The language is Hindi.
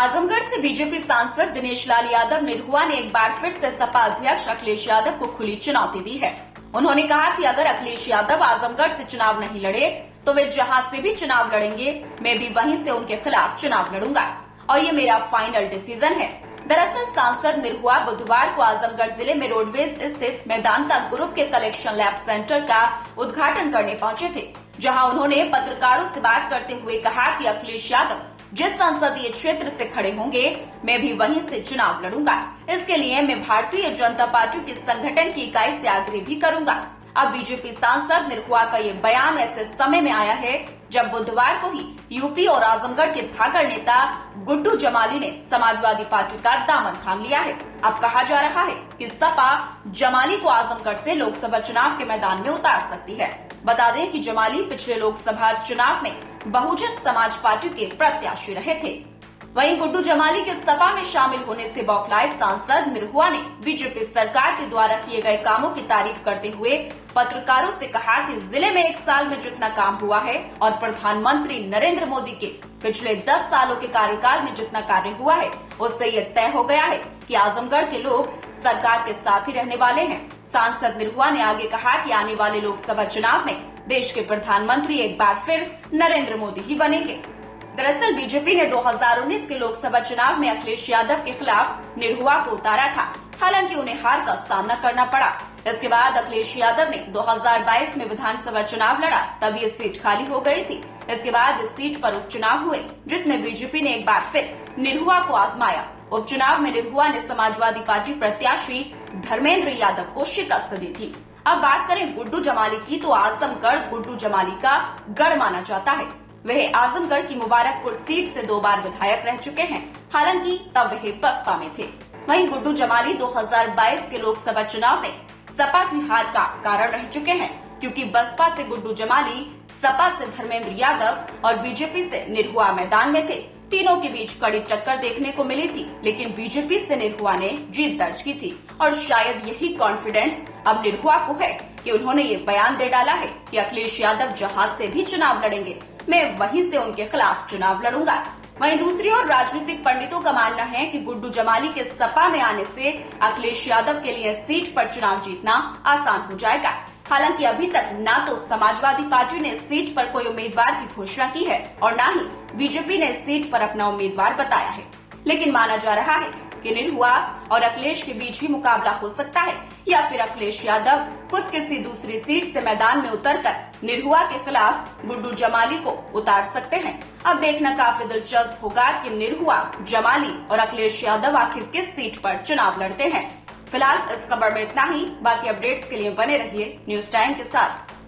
आजमगढ़ से बीजेपी सांसद दिनेश लाल यादव निरहुआ ने एक बार फिर से सपा अध्यक्ष अखिलेश यादव को खुली चुनौती दी है। उन्होंने कहा कि अगर अखिलेश यादव आजमगढ़ से चुनाव नहीं लड़े तो वे जहां से भी चुनाव लड़ेंगे मैं भी वहीं से उनके खिलाफ चुनाव लड़ूंगा और ये मेरा फाइनल डिसीजन है। दरअसल सांसद निरहुआ बुधवार को आजमगढ़ जिले में रोडवेज स्थित मेदांता ग्रुप के कलेक्शन लैब सेंटर का उद्घाटन करने पहुंचे थे, जहां उन्होंने पत्रकारों से बात करते हुए कहा कि अखिलेश यादव जिस संसदीय क्षेत्र से खड़े होंगे मैं भी वहीं से चुनाव लड़ूंगा। इसके लिए मैं भारतीय जनता पार्टी के संगठन की इकाई से आग्रह भी करूंगा। अब बीजेपी सांसद निरहुआ का ये बयान ऐसे समय में आया है जब बुधवार को ही यूपी और आजमगढ़ के धाकड़ नेता गुड्डू जमाली ने समाजवादी पार्टी का दामन थाम लिया है। अब कहा जा रहा है कि सपा जमाली को आजमगढ़ से लोकसभा चुनाव के मैदान में उतार सकती है। बता दें कि जमाली पिछले लोकसभा चुनाव में बहुजन समाज पार्टी के प्रत्याशी रहे थे। वहीं गुड्डू जमाली के सपा में शामिल होने से बौखलाए सांसद निरहुआ ने बीजेपी सरकार के द्वारा किए गए कामों की तारीफ करते हुए पत्रकारों से कहा कि जिले में एक साल में जितना काम हुआ है और प्रधानमंत्री नरेंद्र मोदी के पिछले 10 सालों के कार्यकाल में जितना कार्य हुआ है उससे ये तय हो गया है कि आजमगढ़ के लोग सरकार के साथ ही रहने वाले हैं। सांसद निरहुआ ने आगे कहा कि आने वाले लोकसभा चुनाव में देश के प्रधानमंत्री एक बार फिर नरेंद्र मोदी ही बनेंगे। दरअसल बीजेपी ने 2019 के लोकसभा चुनाव में अखिलेश यादव के खिलाफ निरहुआ को उतारा था, हालांकि उन्हें हार का सामना करना पड़ा। इसके बाद अखिलेश यादव ने 2022 में विधानसभा चुनाव लड़ा, तब ये सीट खाली हो गई थी। इसके बाद इस सीट पर उपचुनाव हुए, जिसमें बीजेपी ने एक बार फिर निरहुआ को आजमाया। उपचुनाव में निरहुआ ने समाजवादी पार्टी प्रत्याशी धर्मेंद्र यादव को शिकस्त दी थी। अब बात करें गुड्डू जमाली की, तो आजमगढ़ गुड्डू जमाली का गढ़ माना जाता है। वह आजमगढ़ की मुबारकपुर सीट से 2 बार विधायक रह चुके हैं, हालांकि तब वह बसपा में थे। वहीं गुड्डू जमाली 2022 के लोकसभा चुनाव में सपा की हार का कारण रह चुके हैं, क्योंकि बसपा से गुड्डू जमाली, सपा से धर्मेंद्र यादव और बीजेपी से निरहुआ मैदान में थे। तीनों के बीच कड़ी टक्कर देखने को मिली थी, लेकिन बीजेपी से निरहुआ ने जीत दर्ज की थी और शायद यही कॉन्फिडेंस अब निरहुआ को है कि उन्होंने ये बयान दे डाला है कि अखिलेश यादव जहां से भी चुनाव लड़ेंगे मैं वहीं से उनके खिलाफ चुनाव लड़ूंगा। वहीं दूसरी ओर राजनीतिक पंडितों का मानना है कि गुड्डू जमाली के सपा में आने से अखिलेश यादव के लिए सीट पर चुनाव जीतना आसान हो जाएगा। हालांकि अभी तक ना तो समाजवादी पार्टी ने इस सीट पर कोई उम्मीदवार की घोषणा की है और न ही बीजेपी ने इस सीट पर अपना उम्मीदवार बताया है, लेकिन माना जा रहा है कि निरहुआ और अखिलेश के बीच ही मुकाबला हो सकता है, या फिर अखिलेश यादव खुद किसी दूसरी सीट से मैदान में उतरकर निरहुआ के खिलाफ गुड्डू जमाली को उतार सकते हैं। अब देखना काफी दिलचस्प होगा कि निरहुआ, जमाली और अखिलेश यादव आखिर किस सीट पर चुनाव लड़ते हैं। फिलहाल इस खबर में इतना ही। बाकी अपडेट्स के लिए बने रहिए न्यूज़ टाइम के साथ।